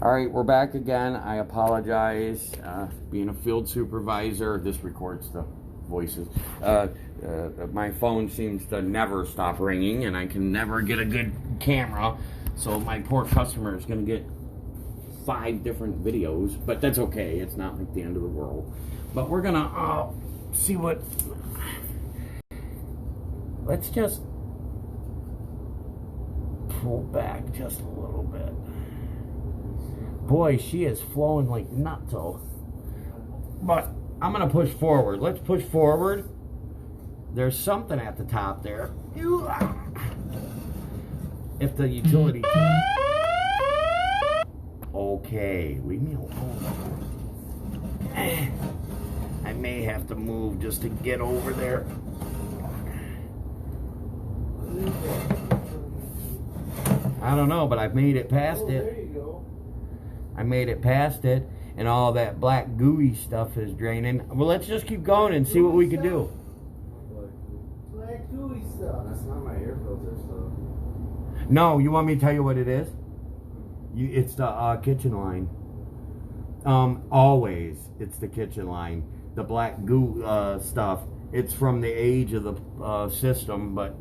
All right, we're back again. I apologize. Being a field supervisor, this records the voices. My phone seems to never stop ringing, and I can never get a good camera. So my poor customer is going to get 5 different videos, but that's okay. It's not like the end of the world. But we're going to see what... Let's just pull back just a little bit. Boy, she is flowing like nutso. But I'm going to push forward. Let's push forward. There's something at the top there. If the utility... Okay, leave me alone. I may have to move just to get over there. I don't know, but I've made it past it. There you go. I made it past it, and all that black gooey stuff is draining. Well, let's just keep going and see what we can do. Black gooey stuff. That's not my air filter stuff. No, you want me to tell you what it is? It's the kitchen line. Always, it's the kitchen line. The black goo stuff. It's from the age of the system, but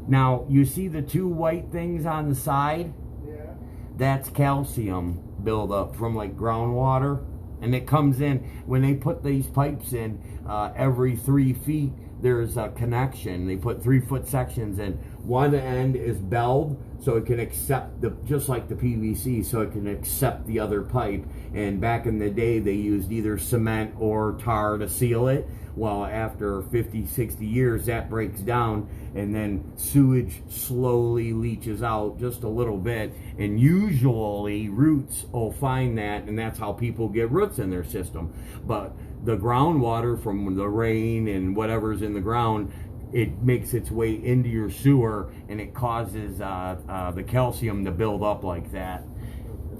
now you see the 2 white things on the side? Yeah. That's calcium buildup from like groundwater, and it comes in when they put these pipes in. Every 3 feet there's a connection. They put 3-foot sections in. One end is belled so it can accept the, just like the PVC, so it can accept the other pipe. And back in the day they used either cement or tar to seal it. Well, after 50, 60 years, that breaks down, and then sewage slowly leaches out just a little bit, and usually roots will find that, and that's how people get roots in their system. But the groundwater from the rain and whatever's in the ground, it makes its way into your sewer, and it causes the calcium to build up like that.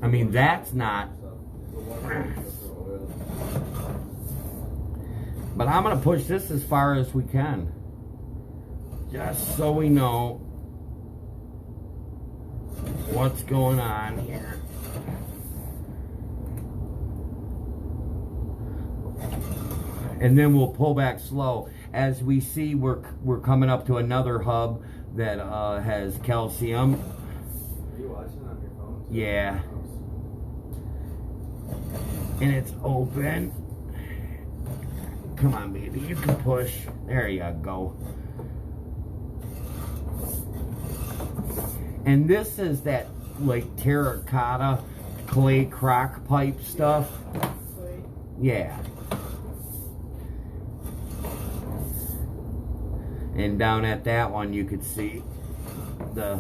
I mean, that's not... But I'm going to push this as far as we can, just so we know what's going on here. And then we'll pull back slow. As we see, we're coming up to another hub that has calcium. Are you watching on your phone? Yeah. And it's open. Come on, baby, you can push. There you go. And this is that, like, terracotta clay crock pipe stuff. Yeah. And down at that one, you could see the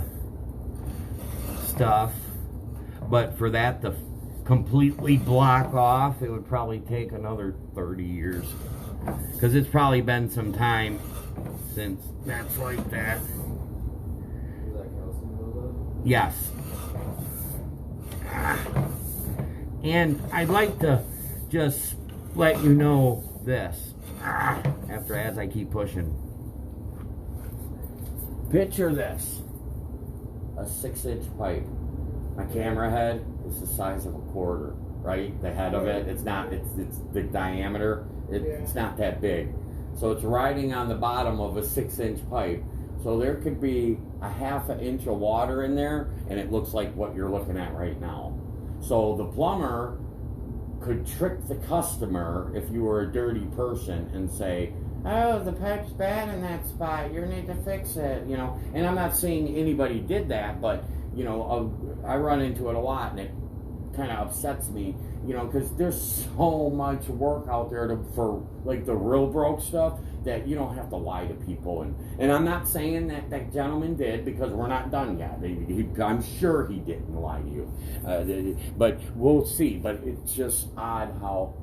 stuff. But for that to completely block off, it would probably take another 30 years. Because it's probably been some time since that's like that. Is that calcium buildup? Yes. And I'd like to just let you know this as I keep pushing. Picture this. A 6-inch pipe. My camera head is the size of a quarter, right? The head of it, it's the diameter. It's not that big. So it's riding on the bottom of a 6-inch pipe. So there could be a ½ inch of water in there, and it looks like what you're looking at right now. So the plumber could trick the customer, if you were a dirty person, and say, oh, the pipe's bad in that spot, you need to fix it, you know. And I'm not saying anybody did that, but, you know, I run into it a lot, and it kind of upsets me, you know, because there's so much work out there for like the real broke stuff that you don't have to lie to people. And I'm not saying that that gentleman did, because we're not done yet. I'm sure he didn't lie to you, but we'll see. But it's just odd how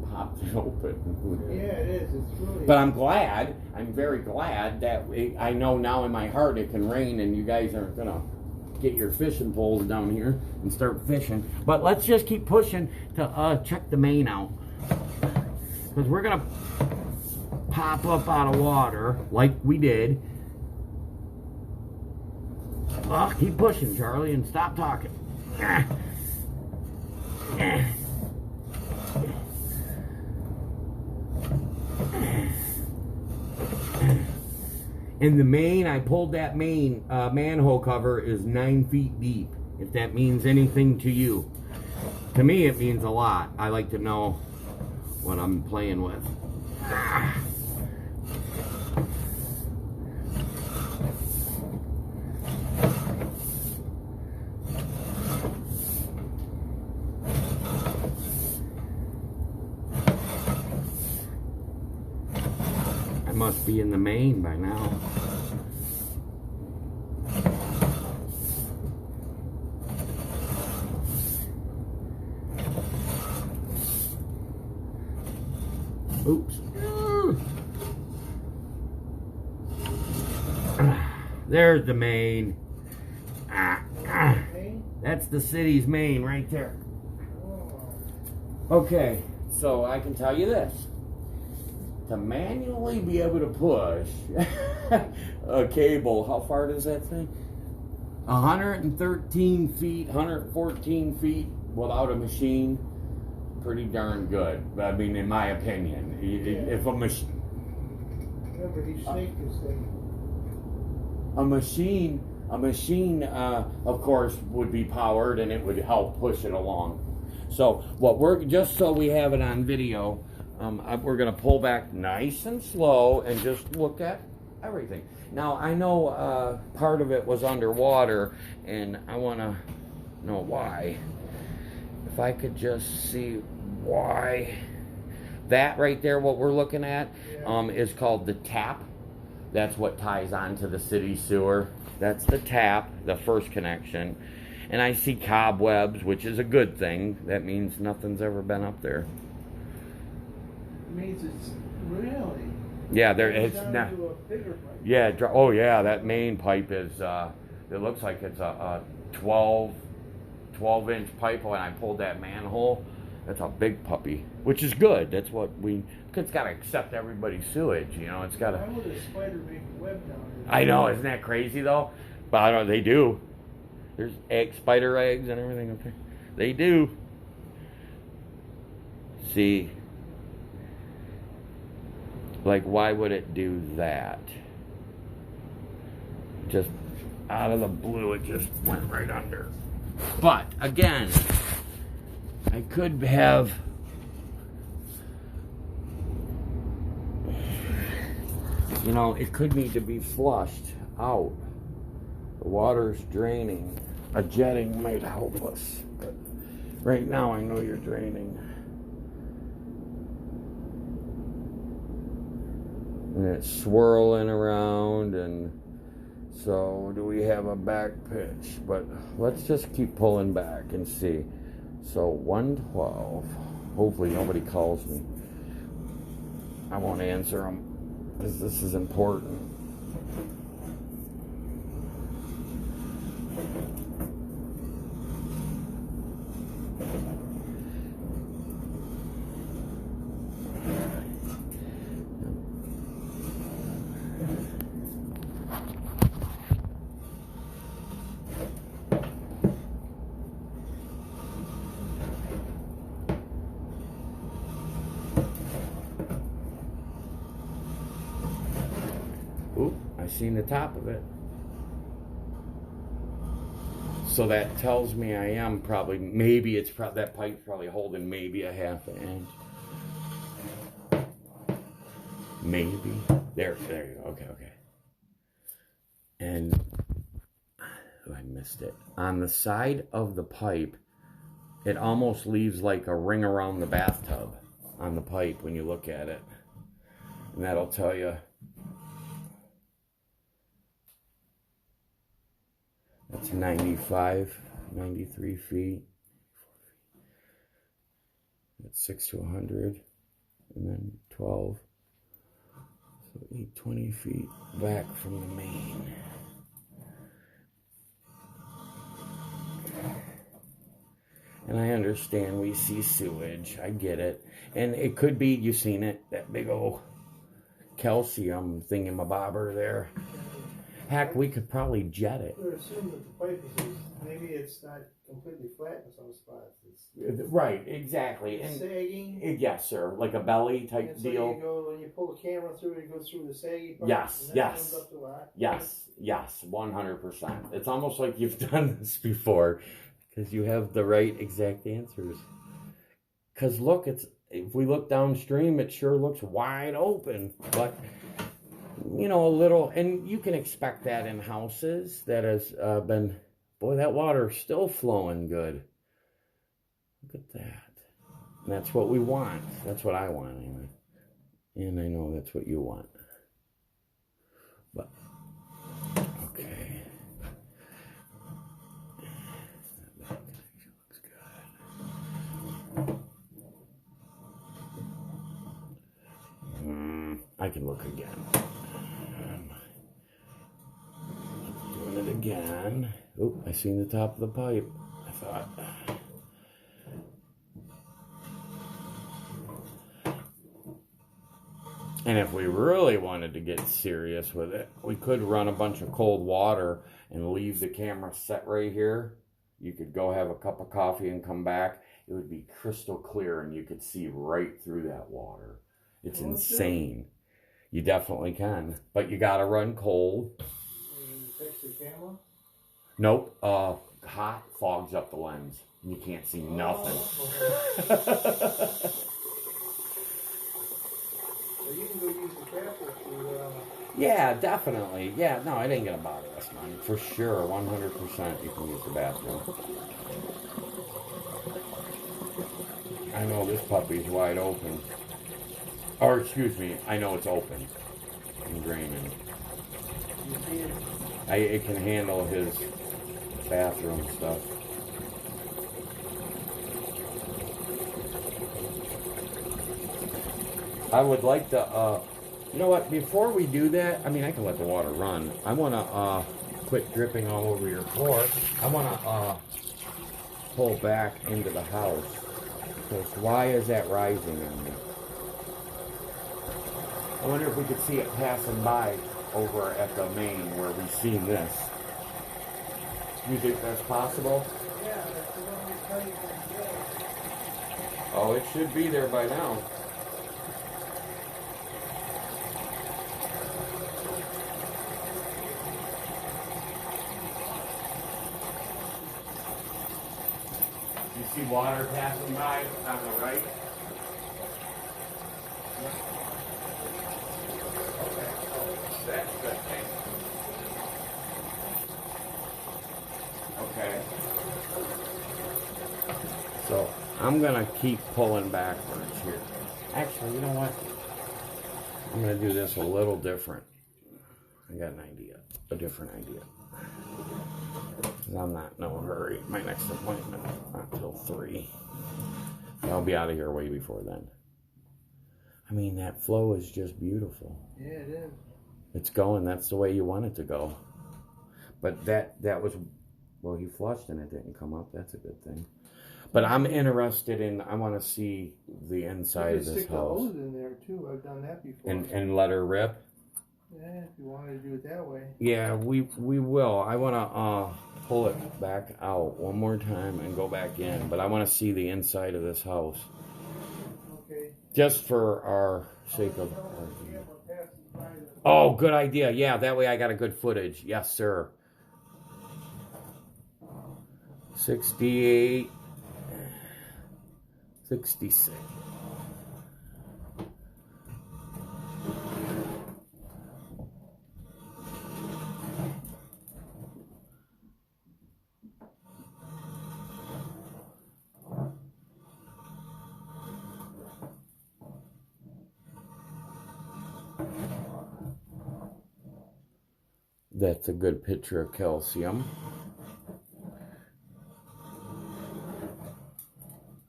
I popped it open. Yeah, it is. It's really. But I'm glad. I'm very glad that I know now in my heart it can rain, and you guys aren't gonna get your fishing poles down here and start fishing. But let's just keep pushing to check the main out, because we're gonna pop up out of water like we did. Keep pushing, Charlie, and stop talking. And the main, I pulled that main manhole cover is 9 feet deep, if that means anything to you. To me, it means a lot. I like to know what I'm playing with. I must be in the main by now. Oops. There's the main. That's the city's main right there. Okay, so I can tell you this. To manually be able to push a cable, how far does that thing? 113 feet, 114 feet without a machine. Pretty darn good. I mean, in my opinion, if a machine, a machine, of course, would be powered and it would help push it along. So, what we're just so we have it on video, we're going to pull back nice and slow and just look at everything. Now, I know part of it was underwater, and I want to know why. If I could just see why. That right there, what we're looking at, is called the tap. That's what ties onto the city sewer. That's the tap, the first connection. And I see cobwebs, which is a good thing. That means nothing's ever been up there. It means it's really. Yeah, it's not. Yeah, oh yeah, that main pipe is, it looks like it's a 12-inch pipe. When I pulled that manhole, that's a big puppy, which is good. That's what it's got to accept everybody's sewage, you know. It's got to. Why would a spider make a web down there? I know, isn't that crazy though? But I don't. They do. There's spider eggs and everything up there. They do. See, like, why would it do that? Just out of the blue, it just went right under. But again, I could have, you know, it could need to be flushed out. The water's draining. A jetting might help us, but right now I know you're draining. And it's swirling around, and so do we have a back pitch? But let's just keep pulling back and see. So 112. Hopefully nobody calls me. I won't answer them because this is important. Oop, I seen the top of it. So that tells me I am probably, maybe it's probably, that pipe's probably holding maybe a half an inch. Maybe. There you go. Okay. And I missed it. On the side of the pipe, it almost leaves like a ring around the bathtub on the pipe when you look at it. And that'll tell you. That's 95, 93 feet. That's 6 to 100. And then 12. So 820 feet back from the main. And I understand we see sewage. I get it. And it could be, you've seen it, that big old calcium thingamabobber there. Heck, we could probably jet it. We're assuming that the pipe is maybe it's not completely flat in some spots. It's Right, exactly. And sagging. yes, sir, like a belly type and so deal. You go, when you pull the camera through, it goes through the saggy part. Yes, and then yes. It comes up to a Yes, 100%. It's almost like you've done this before because you have the right exact answers. Because look, if we look downstream, it sure looks wide open. But, you know, a little, and you can expect that in houses that has been, boy, that water's still flowing good. Look at that. And that's what we want. That's what I want anyway. And I know that's what you want. But, okay. That connection looks good. I can look again. Doing it again. Oop, I seen the top of the pipe. I thought. And if we really wanted to get serious with it, we could run a bunch of cold water and leave the camera set right here. You could go have a cup of coffee and come back. It would be crystal clear and you could see right through that water. It's insane. You definitely can. But you got to run cold. You fix the camera? Nope. Hot fogs up the lens. You can't see nothing. So you can go use the trapper to... Yeah, definitely. Yeah, no, it ain't going to bother us, man. For sure, 100% you can use the bathroom. I know this puppy's wide open. Or, excuse me, I know it's open and draining. It can handle his bathroom stuff. I would like to, you know what, before we do that, I mean, I can let the water run. I want to quit dripping all over your floor. I want to pull back into the house. Because why is that rising on me? I wonder if we could see it passing by over at the main where we've seen this. You think that's possible? Yeah, that's the one we tell you to Oh, it should be there by now. You see water passing by on the right? Okay, that's a good thing. Okay. So I'm gonna keep pulling backwards here. Actually, you know what? I'm gonna do this a little different. I got an idea, a different idea. Because I'm not in no hurry. My next appointment not till 3. I'll be out of here way before then. I mean, that flow is just beautiful. Yeah, it is. It's going. That's the way you want it to go. But that was, well, he flushed and it didn't come up. That's a good thing. But I'm interested in, I want to see the inside of this stick the house. hose in there too. I've done that before. And let her rip. Yeah, if you wanted to do it that way. Yeah, we will. I want to pull it back out one more time and go back in. But I want to see the inside of this house. Okay. Just for our sake of... Oh, good idea. Yeah, that way I got a good footage. Yes, sir. 68. 66. That's a good picture of calcium.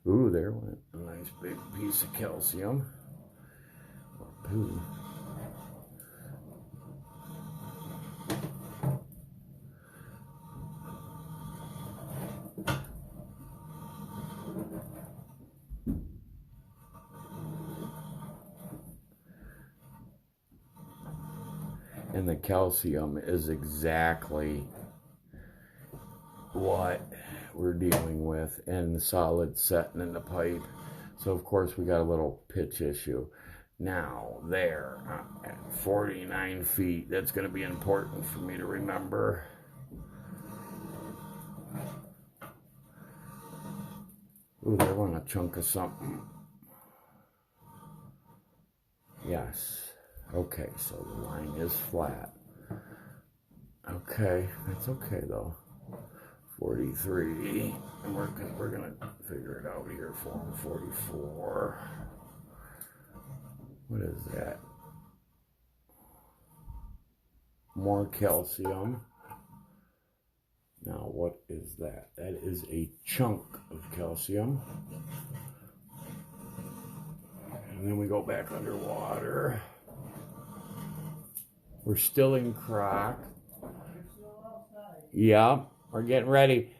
Ooh, there went a nice big piece of calcium. Or poo. And the calcium is exactly what we're dealing with, and the solid setting in the pipe. So of course we got a little pitch issue. Now there at 49 feet, that's going to be important for me to remember. Ooh, they want a chunk of something. Yes. Okay, so the line is flat. Okay, that's okay though. 43, and we're gonna figure it out here for 44. What is that? More calcium. Now, what is that? That is a chunk of calcium. And then we go back underwater. We're still in crock. Yeah, we're getting ready.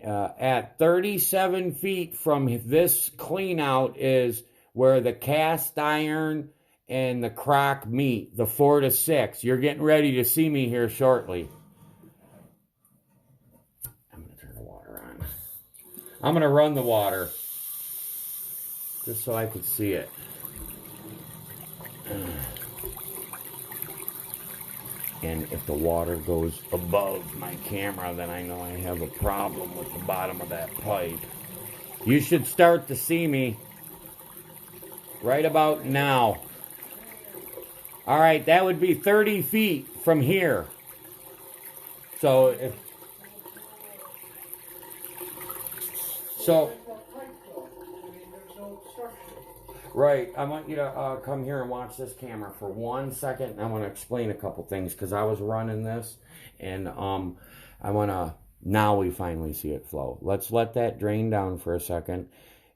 At 37 feet from this clean out is where the cast iron and the crock meet, the 4 to 6. You're getting ready to see me here shortly. I'm going to turn the water on. I'm going to run the water just so I could see it. And if the water goes above my camera, then I know I have a problem with the bottom of that pipe. You should start to see me right about now. All right, that would be 30 feet from here. So if right, I want you to come here and watch this camera for 1 second. I want to explain a couple things because I was running this, and I want to. Now we finally see it flow. Let's let that drain down for a second.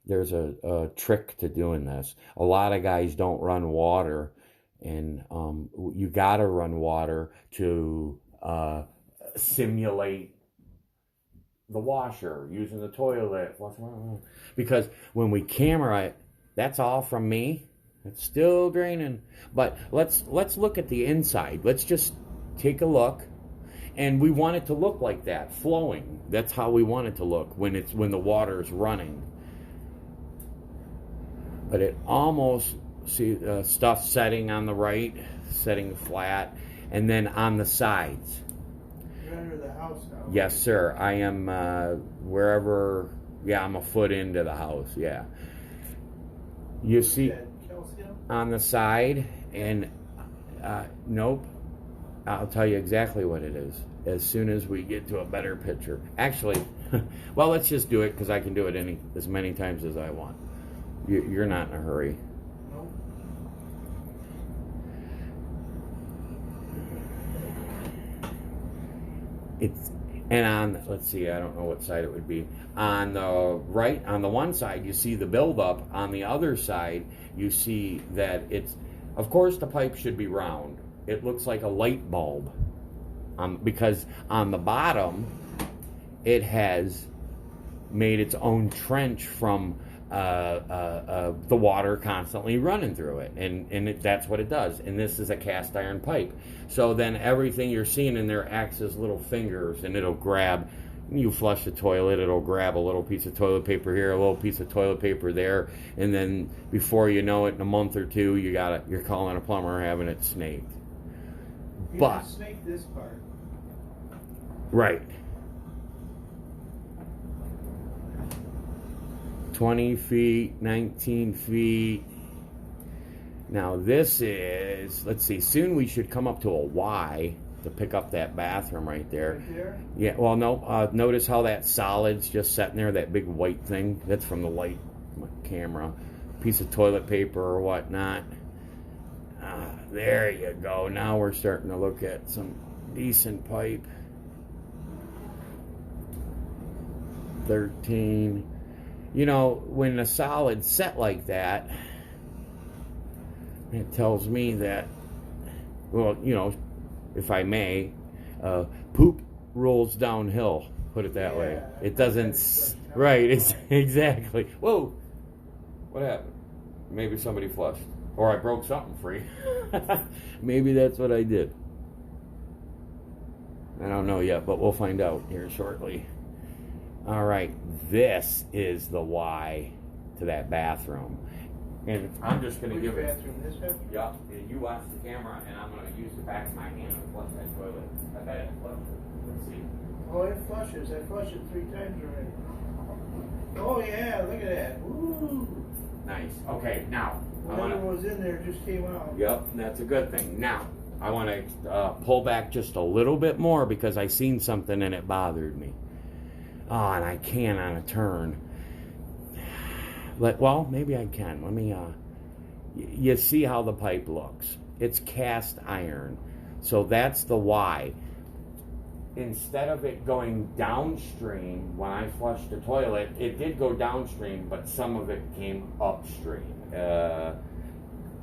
There's a trick to doing this. A lot of guys don't run water, and you got to run water to simulate the washer, using the toilet. Because when we camera it, that's all from me. It's still draining. But let's look at the inside. Let's just take a look. And we want it to look like that, flowing. That's how we want it to look when the water is running. But it almost, see stuff setting on the right, setting flat, and then on the sides. You're under the house now. Yes, sir. I am wherever. Yeah, I'm a foot into the house. Yeah. You see on the side, and nope. I'll tell you exactly what it is as soon as we get to a better picture. Actually, well, let's just do it because I can do it as many times as I want. You're not in a hurry. Nope. And on, let's see, I don't know what side it would be. On the right, on the one side, you see the buildup. On the other side, you see that it's, of course, the pipe should be round. It looks like a light bulb. Because on the bottom, it has made its own trench from the water constantly running through it, and that's what it does. And this is a cast iron pipe, so then everything you're seeing in there acts as little fingers, and it'll grab. You flush the toilet, it'll grab a little piece of toilet paper here, a little piece of toilet paper there, and then before you know it, in a month or two, you're calling a plumber, having it snaked. But snake this part, right? 20 feet, 19 feet. Now this is, let's see, soon we should come up to a Y to pick up that bathroom right there. right there? Yeah, well, no, notice how that solid's just sitting there, that big white thing? That's from the light camera. Piece of toilet paper or whatnot. There you go. Now we're starting to look at some decent pipe. 13. You know, when the solid's set like that, it tells me that, well, you know, if I may, poop rolls downhill, put it that way. It doesn't, right, it's, exactly. Whoa, what happened? Maybe somebody flushed. Or I broke something free. Maybe that's what I did. I don't know yet, but we'll find out here shortly. All right, this is the Y to that bathroom. And I'm just going to give it... bathroom? This bathroom? Yep, and you watch the camera, and I'm going to use the back of my hand to flush that toilet. I bet it flushed it. Let's see. Oh, it flushes. I flushed it 3 times already. Oh, yeah, look at that. Woo! Nice. Okay, now... Whatever was in there just came out. Yep, that's a good thing. Now, I want to pull back just a little bit more because I seen something and it bothered me. Oh, and I can on a turn. Well, maybe I can. Let me, you see how the pipe looks. It's cast iron. So that's the Y. Instead of it going downstream, when I flushed the toilet, it did go downstream, but some of it came upstream.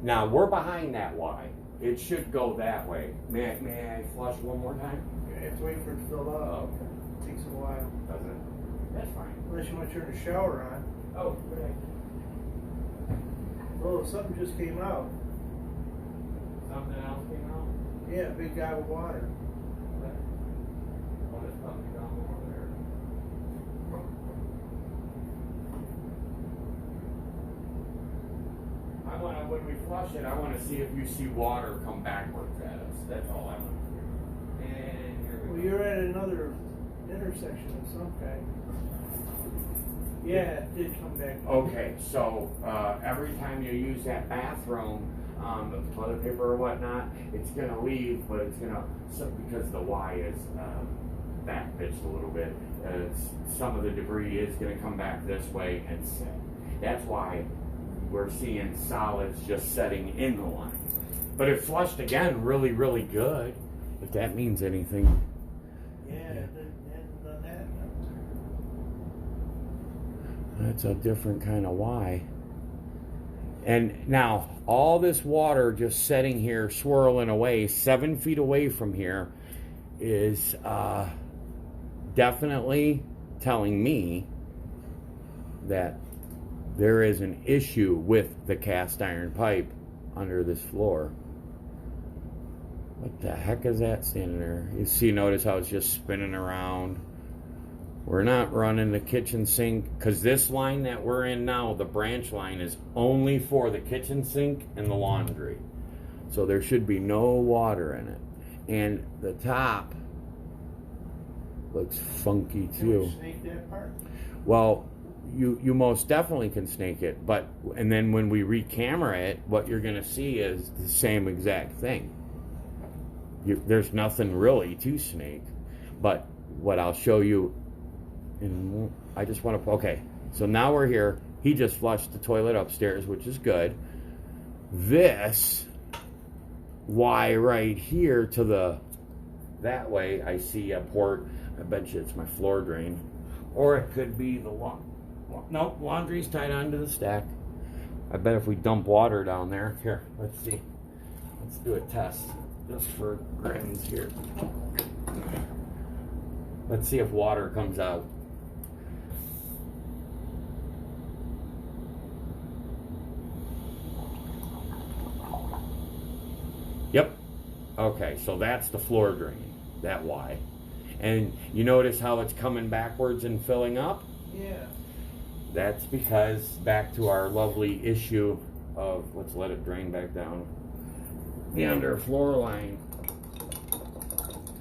Now, we're behind that Y. It should go that way. May I flush one more time? You have to wait for it to fill up. Oh, okay. It takes a while. Does it? That's fine. Unless you want to turn the shower on. Oh, good. Oh, something just came out. Something else came out? Yeah, a big guy with water. Oh, there's something down over there. When we flush it, I want to see if you see water come backwards at us. That's all I want to do. And here we Well, go. you're at another intersection of some kind. Yeah, it did come back. Okay, so every time you use that bathroom, the toilet paper or whatnot, it's going to leave, but it's going to, because the Y is back pitched a little bit, some of the debris is going to come back this way and sit. That's why we're seeing solids just setting in the line. But it flushed again really, really good, if that means anything. Yeah, it hasn't done that. That's a different kind of Y. And now, all this water just setting here, swirling away, 7 feet away from here, is definitely telling me that there is an issue with the cast iron pipe under this floor. What the heck is that standing there? You see, notice how it's just spinning around. We're not running the kitchen sink, because this line that we're in now, the branch line, is only for the kitchen sink and the laundry. So there should be no water in it. And the top looks funky Can too. we snake that part? Well, you most definitely can snake it, and then when we re-camera it, what you're going to see is the same exact thing. There's nothing really to snake, but what I'll show you, I just want to, okay, so now we're here. He just flushed the toilet upstairs, which is good. This Y right here to that way, I see a port. I bet you it's my floor drain, or it could be the nope, laundry's tied onto the stack. I bet if we dump water down there, here, let's see. Let's do a test just for grins here. Let's see if water comes out. Yep. Okay, so that's the floor drain, that Y. And you notice how it's coming backwards and filling up? Yeah. That's because, back to our lovely issue of, let's let it drain back down, the underfloor line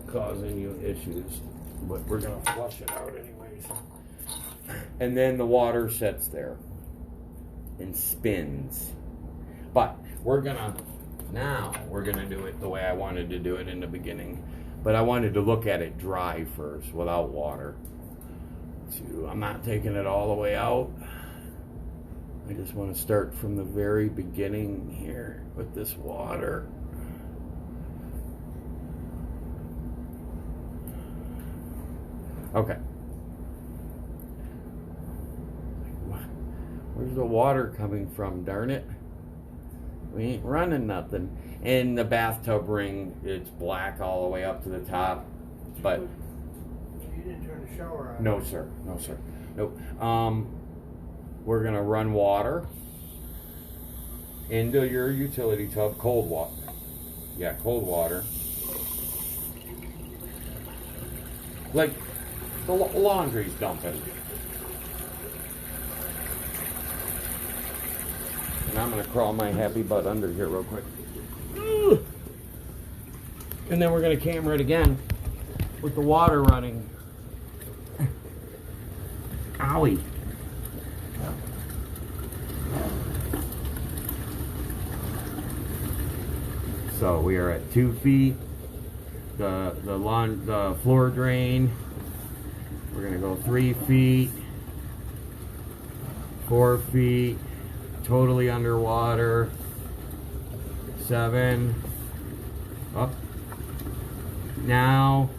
causing you issues. But we're going to flush it out anyways. And then the water sits there and spins. But we're going to do it the way I wanted to do it in the beginning. But I wanted to look at it dry first, without water. So I'm not taking it all the way out. I just want to start from the very beginning here with this water. Okay. Where's the water coming from, darn it? We ain't running nothing. And the bathtub ring, it's black all the way up to the top. But You didn't turn the shower on. no, sir. No, sir. Nope. We're gonna run water into your utility tub, cold water. Yeah, cold water. Like, the laundry's dumping. And I'm gonna crawl my happy butt under here real quick. And then we're gonna camera it again with the water running. Owie. So we are at 2 feet. The floor drain. We're gonna go 3 feet, 4 feet, totally underwater. 7. Up. Now,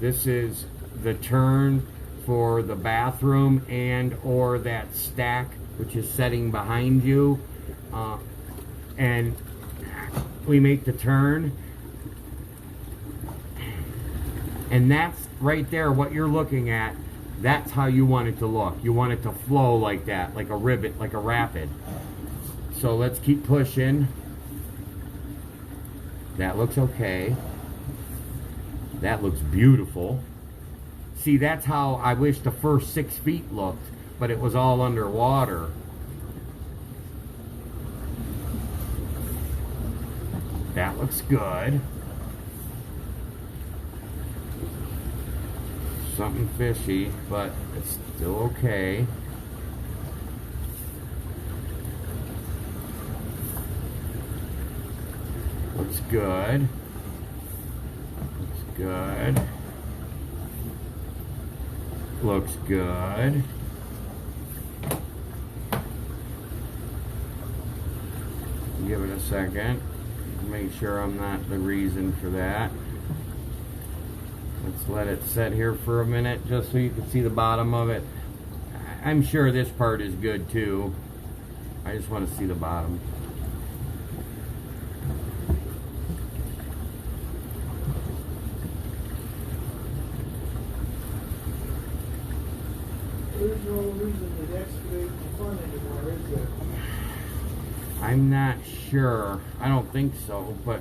this is the turn for the bathroom and or that stack which is setting behind you, and we make the turn, and that's right there what you're looking at. That's how you want it to look. You want it to flow like that, like a ribbon, like a rapid. So let's keep pushing. That looks okay. That looks beautiful. See, that's how I wish the first 6 feet looked, but it was all underwater. That looks good. Something fishy, but it's still okay. Looks good. Looks good. Looks good. Give it a second. Make sure I'm not the reason for that. Let's let it set here for a minute just so you can see the bottom of it. I'm sure this part is good too. I just want to see the bottom. There's no reason to excavate the front anymore, is there? I'm not sure. I don't think so, but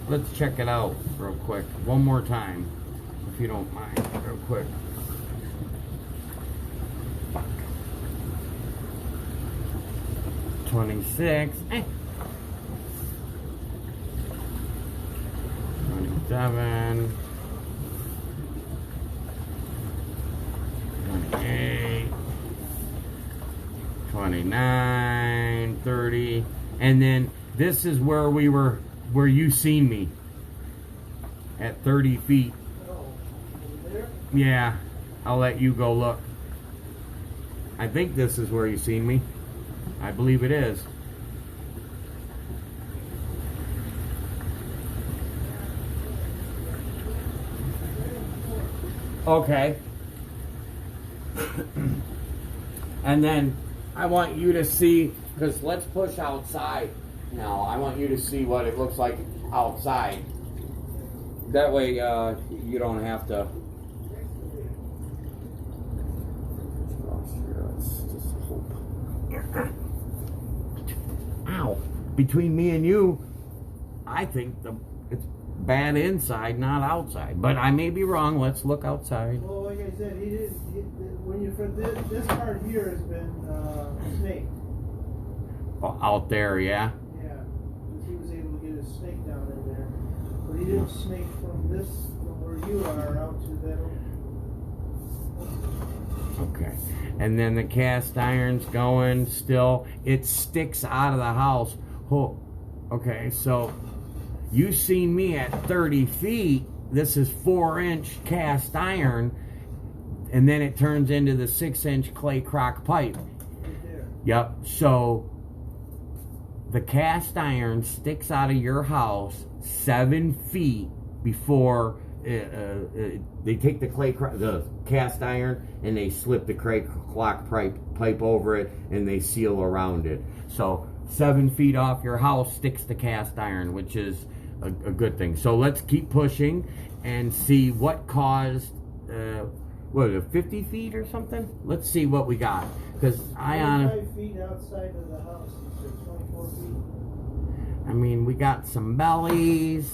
let's check it out real quick. One more time, if you don't mind, real quick. Fuck. 26. 27. 28. 29, 30, and then this is where we were, where you seen me at 30 feet. Oh, over there? Yeah, I'll let you go look. I think this is where you seen me. I believe it is. Okay. And then I want you to see, because let's push outside now. I want you to see what it looks like outside. That way you don't have to. Ow. Between me and you, I think it's bad inside, not outside. But I may be wrong. Let's look outside. Well, like I said, when you this part here has been snaked. Out there, yeah? Yeah, because he was able to get his snake down in there. But he didn't snake from where you are, out to that. Okay. And then the cast iron's going still. It sticks out of the house. Oh, okay, so you seen me at 30 feet. This is 4-inch cast iron. And then it turns into the 6-inch clay crock pipe. Right there. Yep. So the cast iron sticks out of your house 7 feet before they take the cast iron and they slip the clay crock pipe over it and they seal around it. So 7 feet off your house sticks the cast iron, which is a good thing. So let's keep pushing and see what caused. What is it, 50 feet or something? Let's see what we got. Because 25 feet outside of the house, you said 24 feet. I mean, we got some bellies.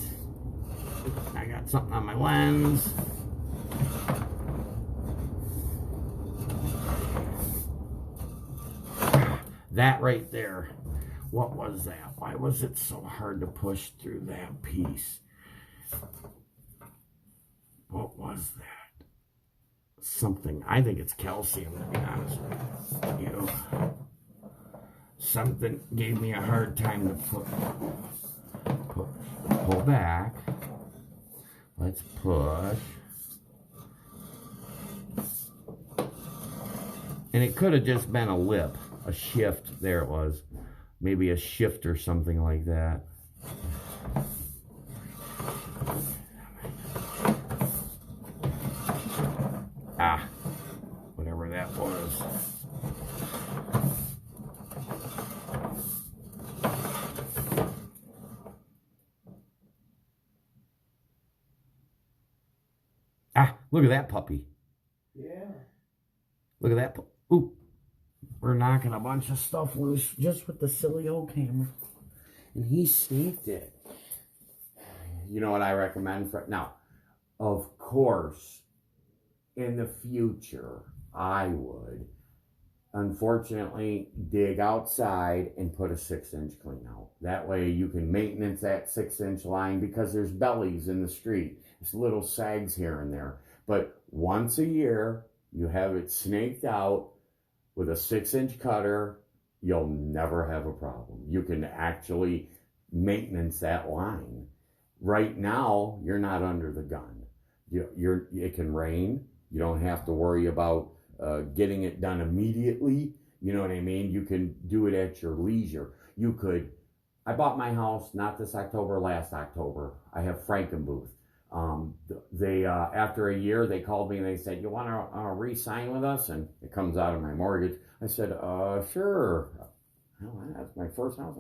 I got something on my lens. That right there. What was that? Why was it so hard to push through that piece? What was that? Something. I think it's calcium, to be honest with you. Something gave me a hard time to pull back. Let's push. And it could have just been a lip, a shift. There it was. Maybe a shift or something like that. Ah, whatever that was. Ah, look at that puppy. Yeah. Look at that. Ooh, we're knocking a bunch of stuff loose just with the silly old camera. And he sneaked it. You know what I recommend for now? Of course, in the future, I would, unfortunately, dig outside and put a 6-inch clean out. That way you can maintenance that 6-inch line because there's bellies in the street. There's little sags here and there. But once a year, you have it snaked out with a 6-inch cutter, you'll never have a problem. You can actually maintenance that line. Right now, you're not under the gun. It can rain. You don't have to worry about getting it done immediately. You know what I mean? You can do it at your leisure. You could. I bought my house not this October, last October. I have Frankenbooth. They after a year, they called me and they said, "You want to re-sign with us?" And it comes out of my mortgage. I said, "Sure." Well, that's my first house.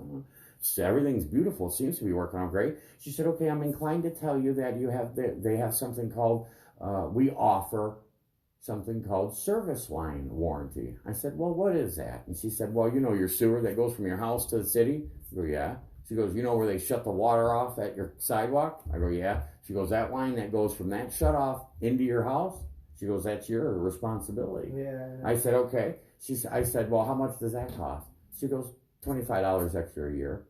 So everything's beautiful. It seems to be working out great. She said, "Okay, I'm inclined to tell you that they have something called we offer something called service line warranty." I said, "Well, what is that?" And she said, "Well, you know your sewer that goes from your house to the city?" I go, "Yeah." She goes, "You know where they shut the water off at your sidewalk?" I go, "Yeah." She goes, "That line that goes from that shut off into your house?" She goes, "That's your responsibility." Yeah. I said, "Okay." I said, "Well, how much does that cost?" She goes, $25 extra a year.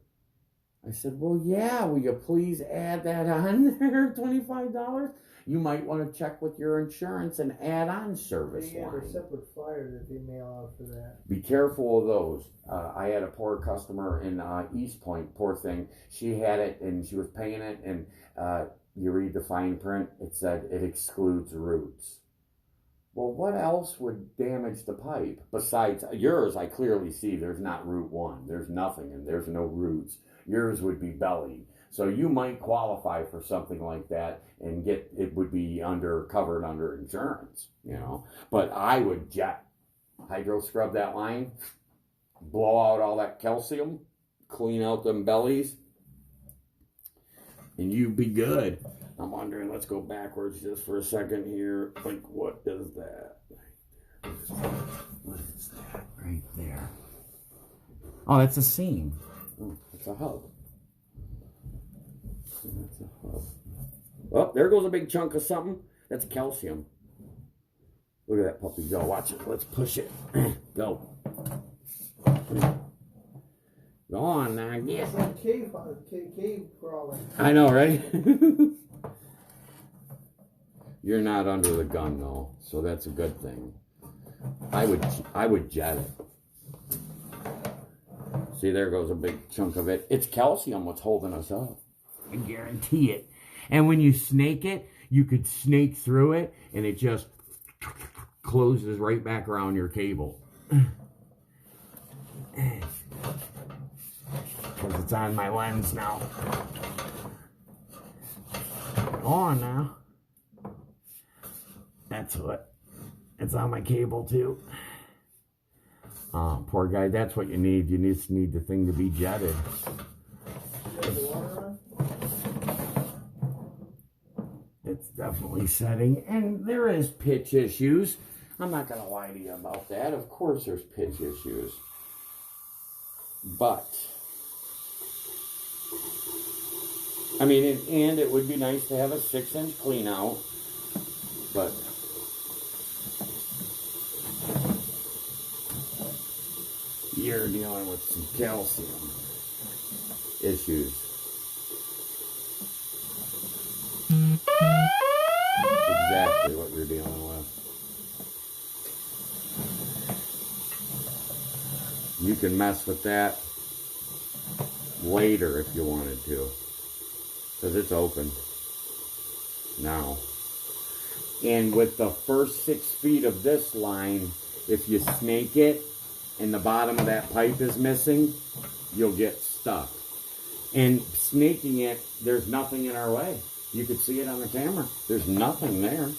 I said, "Well, yeah, will you please add that on there, $25? You might want to check with your insurance and add on service They have line." a separate flyer that they mail out for that. Be careful of those. I had a poor customer in East Point, poor thing. She had it and she was paying it, and you read the fine print, it said it excludes roots. Well, what else would damage the pipe? Besides yours, I clearly see there's not root 1. There's nothing, and there's no roots. Yours would be bellied. So you might qualify for something like that and it would be covered under insurance, you know. But I would hydro scrub that line, blow out all that calcium, clean out them bellies, and you'd be good. I'm wondering, let's go backwards just for a second here. Like, what is that? What is that right there? Oh, that's a seam. Oh, it's a hub. That's a hub. Oh, there goes a big chunk of something. That's calcium. Look at that puppy go. Watch it. Let's push it. Go. Go on now. Yeah. It's like cave crawling. I know, right? You're not under the gun though, so that's a good thing. I would jet it. See, there goes a big chunk of it. It's calcium what's holding us up. I guarantee it. And when you snake it, you could snake through it, and it just closes right back around your cable. Because it's on my lens now. Go on now. That's what. It's on my cable too. Oh, poor guy. That's what you need. You just need the thing to be jetted. It's definitely setting. And there is pitch issues. I'm not going to lie to you about that. Of course there's pitch issues. But, I mean, and it would be nice to have a 6-inch clean out. but you're dealing with some calcium issues. That's exactly what you're dealing with. You can mess with that later if you wanted to, because it's open now. And with the first 6 feet of this line, if you snake it and the bottom of that pipe is missing, you'll get stuck. And snaking it, there's nothing in our way. You could see it on the camera. There's nothing there.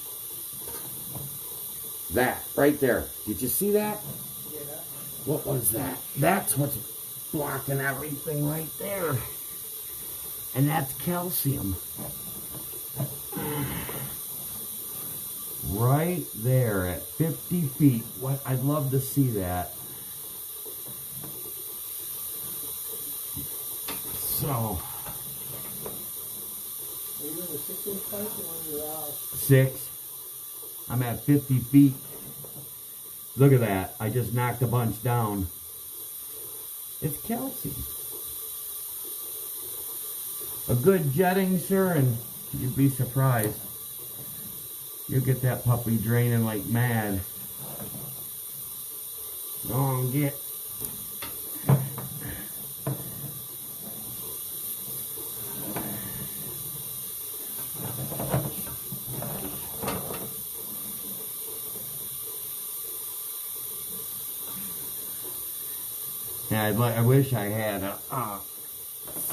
That, right there. Did you see that? Yeah. What was that? That's what's blocking everything right there. And that's calcium. Right there at 50 feet. What? I'd love to see that. So. Are you in the 6-inch pipe or under the house? 6. I'm at 50 feet. Look at that. I just knocked a bunch down. It's calcium. A good jetting, sir, and you'd be surprised. You'll get that puppy draining like mad. Go on, get. Yeah, I wish I had a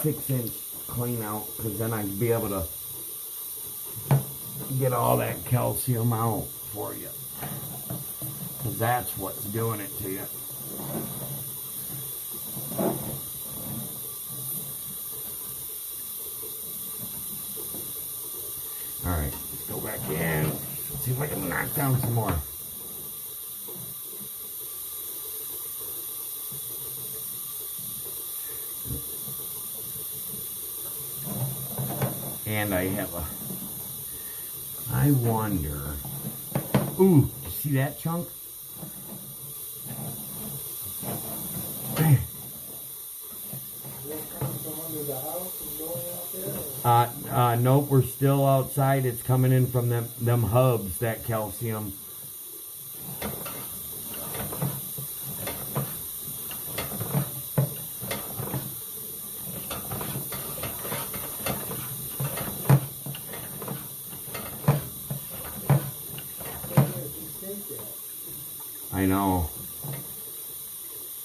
6-inch clean out, because then I'd be able to get all that calcium out for you. Because that's what's doing it to you. Alright, let's go back in. Let's see if I can knock down some more. And I have a, I wonder, ooh, you see that chunk? Nope, we're still outside. It's coming in from them hubs, that calcium. I know.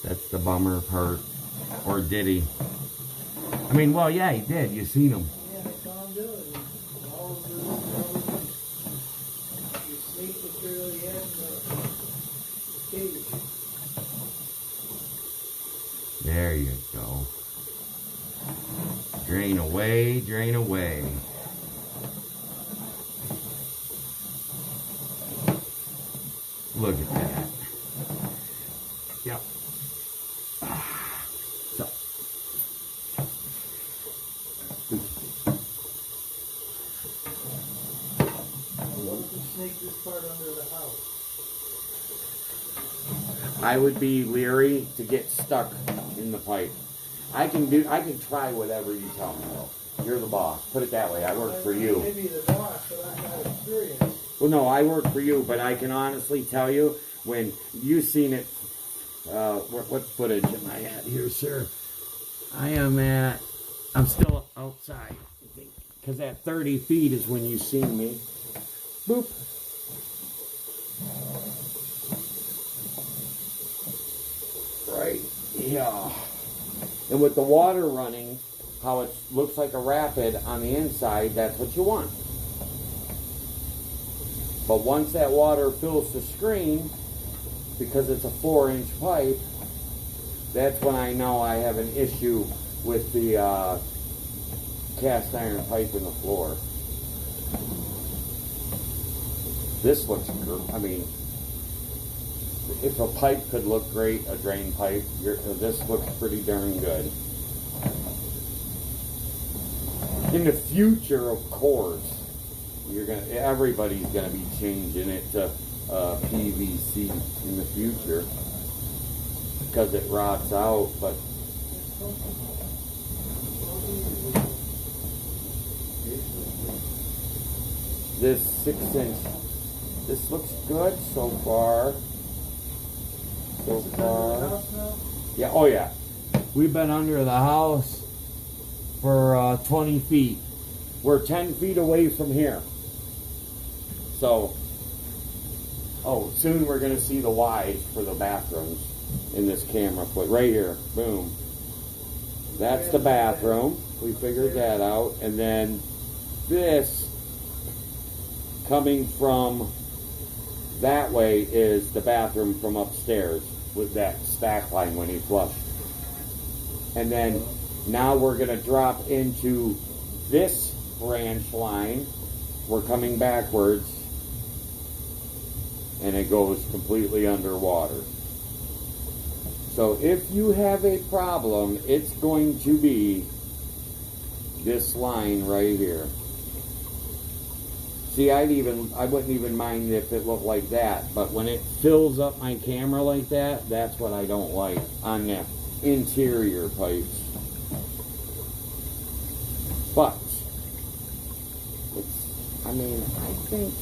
That's the bummer part. Or did he? I mean, well, yeah, he did. You seen him. Yeah, I saw him do it. All of the snake material he had in the cage. There you go. Drain away, drain away. Look at that. Yep. So. What if we snake this part under the house? I would be leery to get stuck in the pipe. I can try whatever you tell me though. You're the boss. Put it that way. I work for you. Maybe the boss, but I got experience. Well, no, I work for you, but I can honestly tell you, when you've seen it, what footage am I at here, sir? I'm still outside, because at 30 feet is when you seen me. Boop. Right, yeah. And with the water running, how it looks like a rapid on the inside, that's what you want. But once that water fills the screen, because it's a 4-inch pipe, that's when I know I have an issue with the cast iron pipe in the floor. This looks good. I mean, if a pipe could look great, a drain pipe, this looks pretty darn good. In the future, of course, everybody's gonna be changing it to PVC in the future because it rots out. But this 6-inch, this looks good so far. Yeah. Oh yeah. We've been under the house for 20 feet. We're 10 feet away from here. So, soon we're going to see the Y's for the bathrooms in this camera foot. Right here. Boom. That's the bathroom. We figured that out. And then this coming from that way is the bathroom from upstairs with that stack line when he flushed. And then now we're going to drop into this branch line. We're coming backwards and it goes completely underwater. So if you have a problem, it's going to be this line right here. See, I wouldn't even mind if it looked like that, but when it fills up my camera like that, that's what I don't like on the interior pipes. But I think,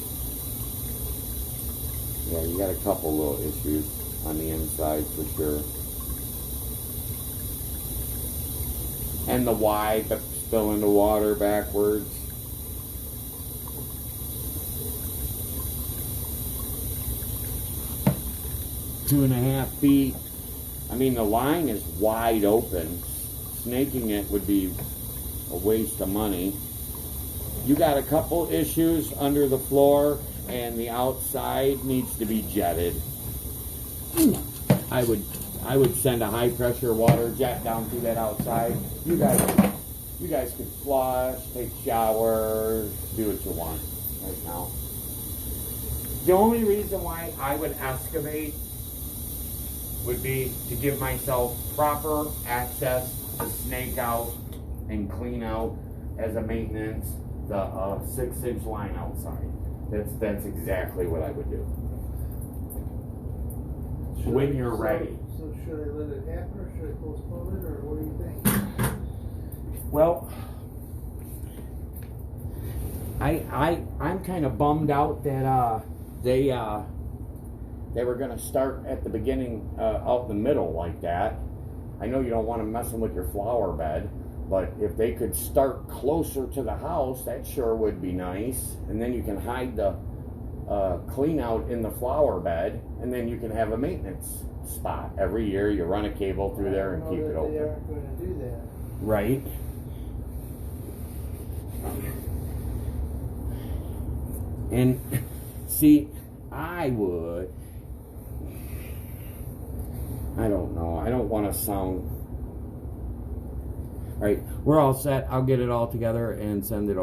yeah, you got a couple little issues on the inside for sure. And the Y spilling the water backwards. Two and a half feet. I mean, the line is wide open. Snaking it would be a waste of money. You got a couple issues under the floor, and the outside needs to be jetted. I would send a high pressure water jet down through that outside. You guys can flush, take showers, do what you want right now. The only reason why I would excavate would be to give myself proper access to snake out and clean out as a maintenance the 6-inch line outside. That's exactly what I would do. When you're ready. So should I let it happen or should I postpone it, or what do you think? Well, I'm kind of bummed out that they were going to start at the beginning out in the middle like that. I know you don't want them messing with your flower bed, but if they could start closer to the house, that sure would be nice. And then you can hide the clean out in the flower bed, and then you can have a maintenance spot. Every year you run a cable through there and keep it open. They aren't going to do that. Right. And see, I don't know. I don't want to sound... All right, we're all set. I'll get it all together and send it over.